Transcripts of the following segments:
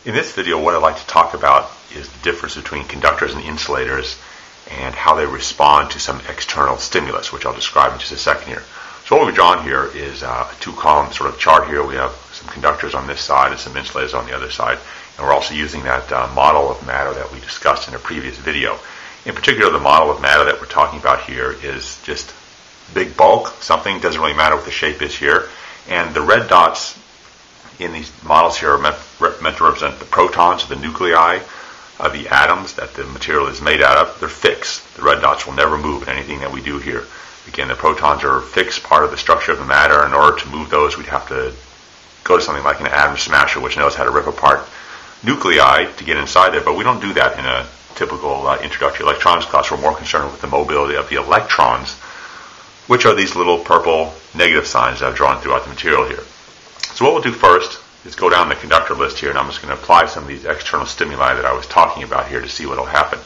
In this video, what I'd like to talk about is the difference between conductors and insulators and how they respond to some external stimulus, which I'll describe in just a second here. So what we've drawn here is a two-column sort of chart here. We have some conductors on this side and some insulators on the other side. And we're also using that model of matter that we discussed in a previous video. In particular, the model of matter that we're talking about here is just big bulk. Something doesn't really matter what the shape is here. And the red dots in these models here are meant to represent the protons, the nuclei of the atoms that the material is made out of. They're fixed. The red dots will never move in anything that we do here. Again, the protons are a fixed part of the structure of the matter. In order to move those, we'd have to go to something like an atom smasher, which knows how to rip apart nuclei to get inside there. But we don't do that in a typical introductory electronics class. We're more concerned with the mobility of the electrons, which are these little purple negative signs that I've drawn throughout the material here. So what we'll do first is go down the conductor list here, and I'm just going to apply some of these external stimuli that I was talking about here to see what will happen.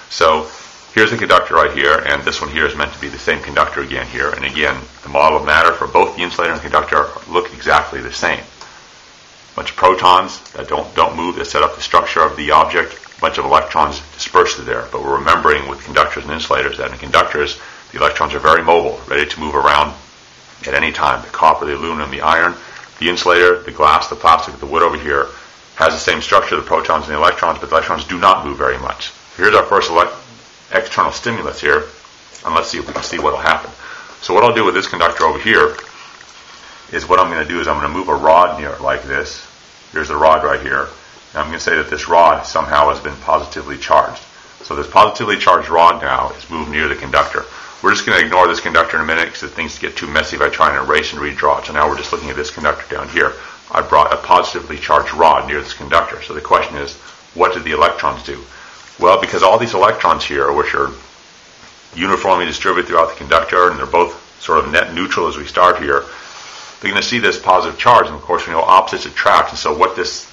So here's the conductor right here, and this one here is meant to be the same conductor again here. And again, the model of matter for both the insulator and the conductor look exactly the same. A bunch of protons that don't move, that set up the structure of the object. A bunch of electrons dispersed through there. But we're remembering with conductors and insulators that in conductors, the electrons are very mobile, ready to move around at any time. The copper, the aluminum, the iron. The insulator, the glass, the plastic, the wood over here has the same structure, the protons and the electrons, but the electrons do not move very much. Here's our first external stimulus here, and let's see if we can see what will happen. So what I'll do with this conductor over here is what I'm going to do is I'm going to move a rod near it like this. Here's the rod right here. And I'm going to say that this rod somehow has been positively charged. So this positively charged rod now is moved near the conductor. We're just going to ignore this conductor in a minute because things get too messy if I try and erase and redraw it. So now we're just looking at this conductor down here. I brought a positively charged rod near this conductor. So the question is, what did the electrons do? Well, because all these electrons here, which are uniformly distributed throughout the conductor, and they're both sort of net neutral as we start here, they're going to see this positive charge. And of course, we know opposites attract. And so what this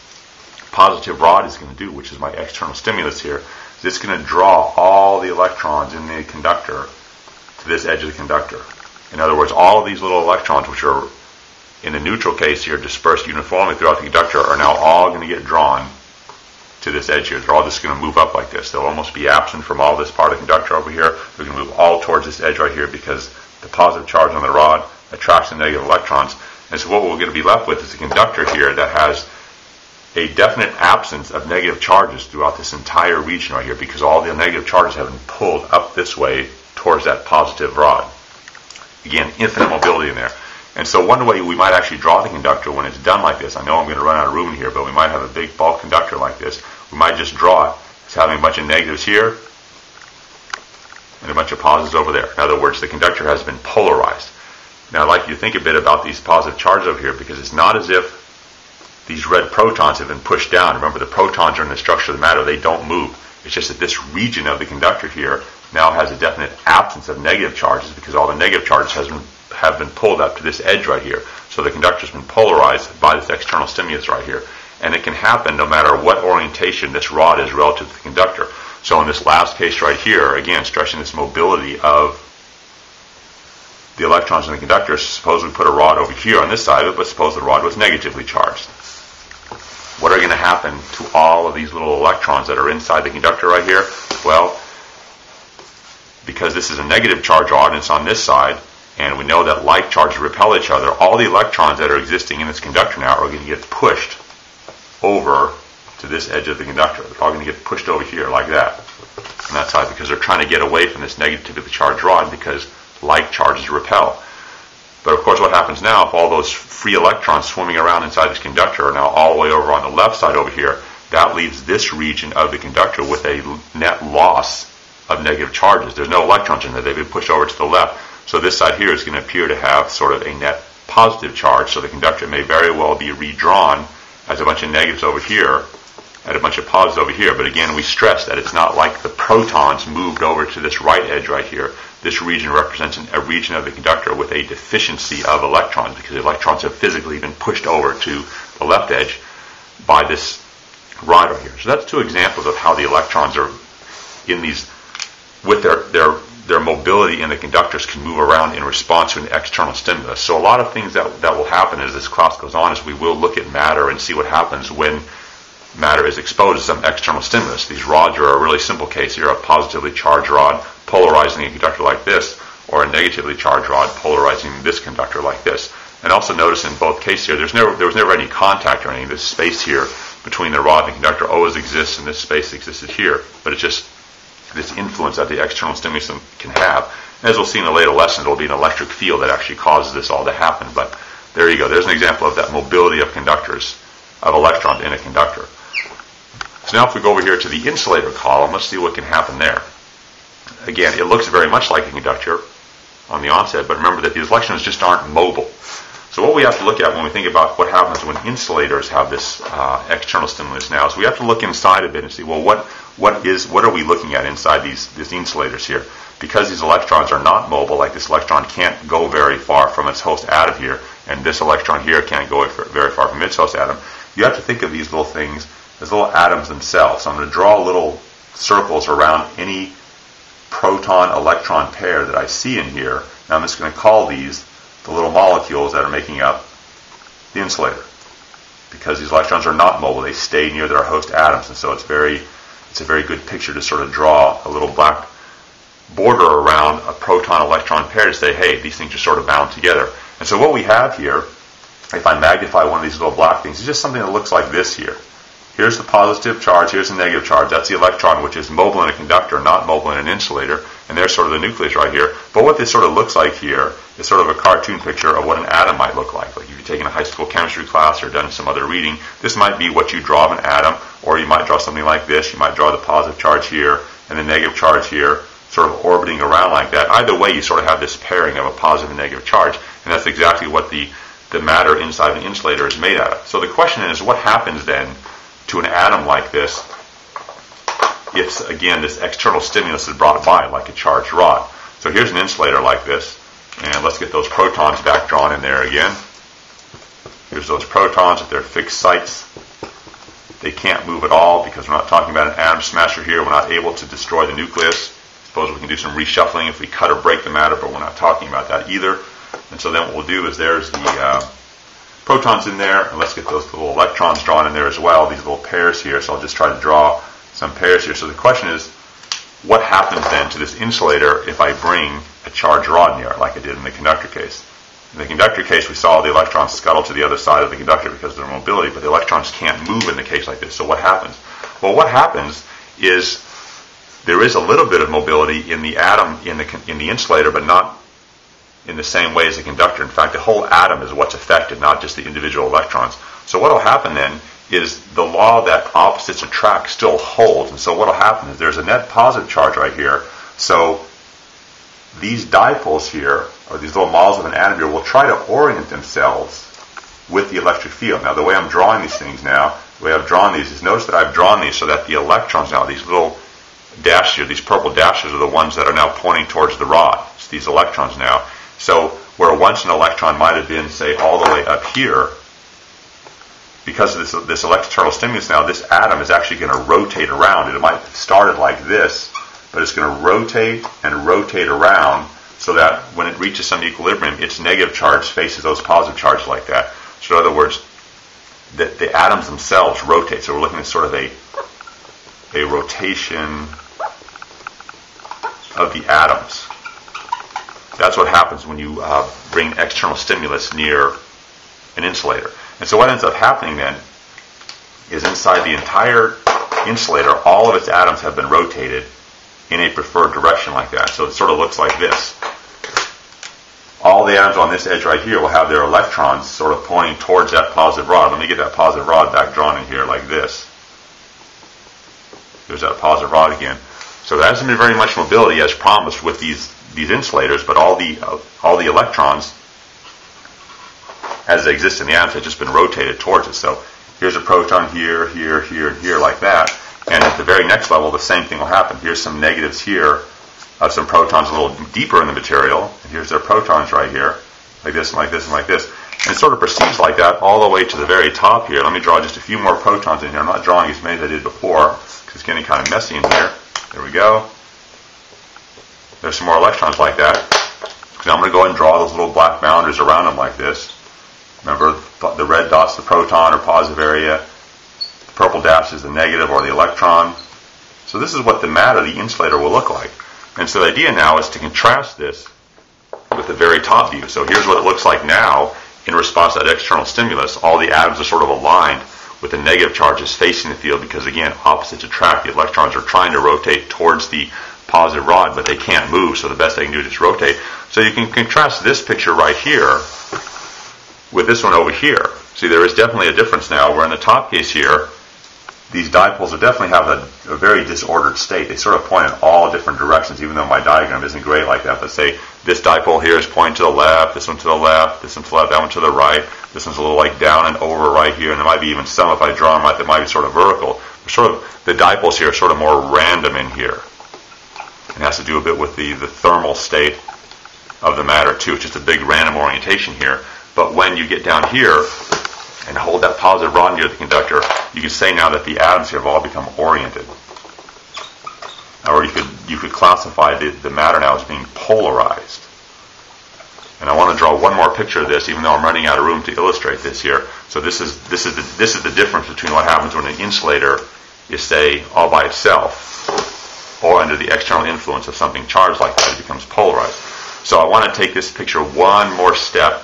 positive rod is going to do, which is my external stimulus here, is it's going to draw all the electrons in the conductor to this edge of the conductor. In other words, all of these little electrons, which are in the neutral case here dispersed uniformly throughout the conductor, are now all going to get drawn to this edge here. They're all just going to move up like this. They'll almost be absent from all this part of the conductor over here. They're going to move all towards this edge right here because the positive charge on the rod attracts the negative electrons. And so what we're going to be left with is a conductor here that has a definite absence of negative charges throughout this entire region right here because all the negative charges have been pulled up this way towards that positive rod. Again, infinite mobility in there. And so one way we might actually draw the conductor when it's done like this, I know I'm going to run out of room here, but we might have a big bulk conductor like this. We might just draw it as having a bunch of negatives here and a bunch of positives over there. In other words, the conductor has been polarized. Now I'd like you to think a bit about these positive charges over here because it's not as if these red protons have been pushed down. Remember, the protons are in the structure of the matter. They don't move. It's just that this region of the conductor here now has a definite absence of negative charges because all the negative charges have been pulled up to this edge right here. So the conductor has been polarized by this external stimulus right here. And it can happen no matter what orientation this rod is relative to the conductor. So in this last case right here, again, stressing this mobility of the electrons in the conductor, suppose we put a rod over here on this side of it, but suppose the rod was negatively charged. What are going to happen to all of these little electrons that are inside the conductor right here? Well, because this is a negative charge rod and it's on this side, and we know that like charges repel each other, all the electrons that are existing in this conductor now are going to get pushed over to this edge of the conductor. They're all going to get pushed over here like that on that side because they're trying to get away from this negatively charged rod because like charges repel. But of course what happens now if all those free electrons swimming around inside this conductor are now all the way over on the left side over here, that leaves this region of the conductor with a net loss of negative charges. There's no electrons in there. They've been pushed over to the left. So this side here is going to appear to have sort of a net positive charge. So the conductor may very well be redrawn as a bunch of negatives over here and a bunch of positives over here. But again, we stress that it's not like the protons moved over to this right edge right here. This region represents a region of the conductor with a deficiency of electrons because the electrons have physically been pushed over to the left edge by this rod right here. So that's two examples of how the electrons are in these, with their mobility in the conductors can move around in response to an external stimulus. So a lot of things that will happen as this class goes on is we will look at matter and see what happens when matter is exposed to some external stimulus. These rods are a really simple case here, a positively charged rod polarizing a conductor like this, or a negatively charged rod polarizing this conductor like this. And also notice in both cases here, there was never any contact or anything. This space here between the rod and the conductor always exists, and this space existed here. But it's just this influence that the external stimulus can have. And as we'll see in a later lesson, it will be an electric field that actually causes this all to happen. But there you go. There's an example of that mobility of conductors, of electrons in a conductor. So now if we go over here to the insulator column, let's see what can happen there. Again, it looks very much like a conductor on the onset, but remember that these electrons just aren't mobile. So what we have to look at when we think about what happens when insulators have this external stimulus now is we have to look inside of it and see, well, what are we looking at inside these insulators here? Because these electrons are not mobile, like this electron can't go very far from its host atom here, and this electron here can't go very far from its host atom, you have to think of these little things as little atoms themselves. So I'm going to draw little circles around any proton-electron pair that I see in here. Now I'm just going to call these the little molecules that are making up the insulator. Because these electrons are not mobile, they stay near their host atoms, and so it's a very good picture to sort of draw a little black border around a proton-electron pair to say, hey, these things are sort of bound together. And so what we have here, if I magnify one of these little black things, is just something that looks like this here. Here's the positive charge, here's the negative charge. That's the electron, which is mobile in a conductor, not mobile in an insulator. And there's sort of the nucleus right here. But what this sort of looks like here is sort of a cartoon picture of what an atom might look like. Like if you've taken a high school chemistry class or done some other reading, this might be what you draw of an atom, or you might draw something like this. You might draw the positive charge here and the negative charge here, sort of orbiting around like that. Either way, you sort of have this pairing of a positive and negative charge. And that's exactly what the matter inside an insulator is made out of. So the question is, what happens then to an atom like this if, again, this external stimulus is brought by, like a charged rod? So here's an insulator like this, and let's get those protons back drawn in there again. Here's those protons at their fixed sites. They can't move at all because we're not talking about an atom smasher here. We're not able to destroy the nucleus. Suppose we can do some reshuffling if we cut or break the matter, but we're not talking about that either. And so then what we'll do is there's the protons in there, and let's get those little electrons drawn in there as well, these little pairs here. So I'll just try to draw some pairs here. So the question is, what happens then to this insulator if I bring a charged rod near it, like I did in the conductor case? In the conductor case, we saw the electrons scuttle to the other side of the conductor because of their mobility, but the electrons can't move in the case like this. So what happens? Well, what happens is there is a little bit of mobility in the atom in the insulator, but not in the same way as the conductor. In fact, the whole atom is what's affected, not just the individual electrons. So what will happen then is the law that opposites attract still holds. And so what will happen is there's a net positive charge right here. So these dipoles here, or these little models of an atom here, will try to orient themselves with the electric field. Now, the way I'm drawing these things now, the way I've drawn these is, notice that I've drawn these so that the electrons now, these little dashes here, these purple dashes are the ones that are now pointing towards the rod. It's these electrons now. So where once an electron might have been, say, all the way up here, because of this external stimulus now, this atom is actually going to rotate around. It might have started like this, but it's going to rotate and rotate around so that when it reaches some equilibrium, its negative charge faces those positive charges like that. So in other words, the atoms themselves rotate. So we're looking at sort of a rotation of the atoms. That's what happens when you bring external stimulus near an insulator. And so what ends up happening then is inside the entire insulator, all of its atoms have been rotated in a preferred direction like that. So it sort of looks like this. All the atoms on this edge right here will have their electrons sort of pointing towards that positive rod. Let me get that positive rod back drawn in here like this. There's that positive rod again. So there hasn't been very much mobility as promised with these insulators, but all the electrons, as they exist in the atoms, have just been rotated towards it. So here's a proton here, here, here, and here like that. And at the very next level, the same thing will happen. Here's some negatives here of some protons a little deeper in the material. And here's their protons right here, like this and like this and like this. And it sort of proceeds like that all the way to the very top here. Let me draw just a few more protons in here. I'm not drawing as many as I did before because it's getting kind of messy in here. There we go. There's some more electrons like that. Now I'm going to go ahead and draw those little black boundaries around them like this. Remember, the red dot's the proton or positive area. Purple dash is the negative or the electron. So this is what the matter, the insulator, will look like. And so the idea now is to contrast this with the very top view. So here's what it looks like now in response to that external stimulus. All the atoms are sort of aligned with the negative charges facing the field because, again, opposites attract. The electrons are trying to rotate towards the positive rod, but they can't move, so the best they can do is just rotate. So you can contrast this picture right here with this one over here. See, there is definitely a difference now, where in the top case here, these dipoles definitely have a very disordered state. They sort of point in all different directions, even though my diagram isn't great like that. But say this dipole here is pointing to the left, this one to the left, this one to the left, that one to the right. This one's a little like down and over right here, and there might be even some, if I draw them out, that might be sort of vertical. Sort of the dipoles here are sort of more random in here. It has to do a bit with the thermal state of the matter too. It's just a big random orientation here. But when you get down here and hold that positive rod near the conductor, you can say now that the atoms here have all become oriented. Or you could classify the matter now as being polarized. And I want to draw one more picture of this, even though I'm running out of room to illustrate this here. So this is the difference between what happens when an insulator is, say, all by itself, or under the external influence of something charged like that. It becomes polarized. So I want to take this picture one more step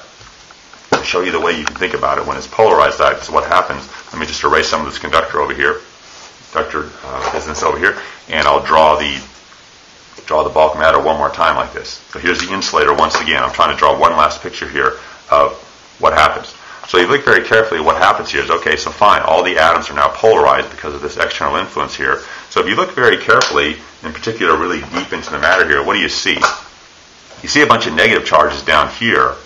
to show you the way you can think about it when it's polarized. That's what happens. Let me just erase some of this conductor over here, conductor business over here, and I'll draw the bulk matter one more time like this. So here's the insulator once again. I'm trying to draw one last picture here of what happens. So you look very carefully, what happens here is, okay, so fine, all the atoms are now polarized because of this external influence here. So if you look very carefully, in particular really deep into the matter here, what do you see? You see a bunch of negative charges down here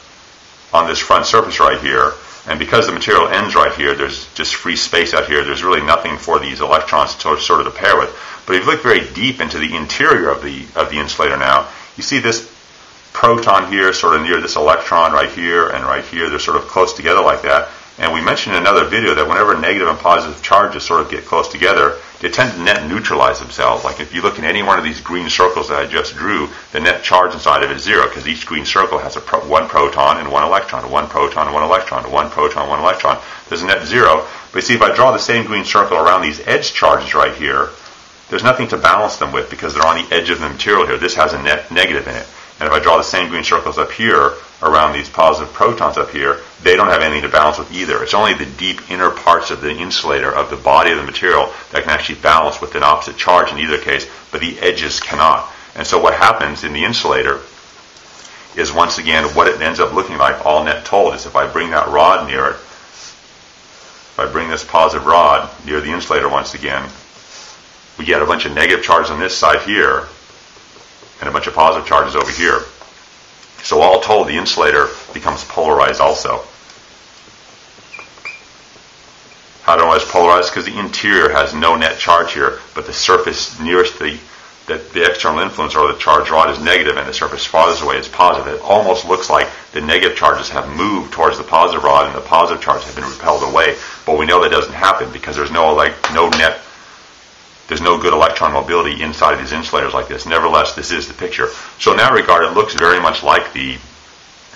on this front surface right here, and because the material ends right here, there's just free space out here. There's really nothing for these electrons to sort of pair with. But if you look very deep into the interior of the insulator now, you see this proton here sort of near this electron right here and right here. They're sort of close together like that. And we mentioned in another video that whenever negative and positive charges sort of get close together, they tend to net neutralize themselves. Like if you look in any one of these green circles that I just drew, the net charge inside of it is zero, because each green circle has one proton and one electron, one proton and one electron, one proton and one electron. There's a net zero. But you see, if I draw the same green circle around these edge charges right here, there's nothing to balance them with because they're on the edge of the material here. This has a net negative in it. And if I draw the same green circles up here around these positive protons up here, they don't have anything to balance with either. It's only the deep inner parts of the insulator, of the body of the material, that can actually balance with an opposite charge in either case, but the edges cannot. And so what happens in the insulator is, once again, what it ends up looking like, all net told, is if I bring that rod near it, if I bring this positive rod near the insulator once again, we get a bunch of negative charges on this side here, and a bunch of positive charges over here. So all told, the insulator becomes polarized also. How do I know it's polarized? Because the interior has no net charge here, but the surface nearest the external influence or the charged rod is negative, and the surface farthest away is positive. It almost looks like the negative charges have moved towards the positive rod and the positive charges have been repelled away. But we know that doesn't happen because there's there's no good electron mobility inside of these insulators like this. Nevertheless, this is the picture. So in that regard, it looks very much like the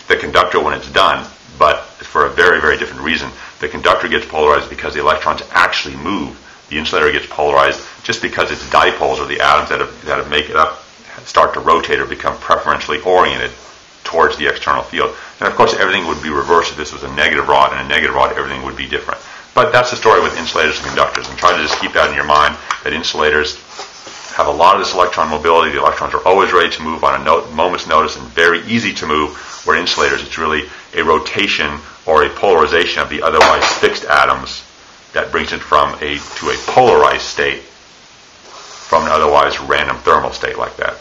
conductor when it's done, but for a very, very different reason. The conductor gets polarized because the electrons actually move. The insulator gets polarized just because its dipoles, or the atoms that make it up, start to rotate or become preferentially oriented towards the external field. And of course, everything would be reversed if this was a negative rod, and a negative rod, everything would be different. But that's the story with insulators and conductors. And try to just keep that in your mind, that insulators have a lot of this electron mobility. The electrons are always ready to move on a moment's notice and very easy to move, where insulators, it's really a rotation or a polarization of the otherwise fixed atoms that brings it to a polarized state from an otherwise random thermal state like that.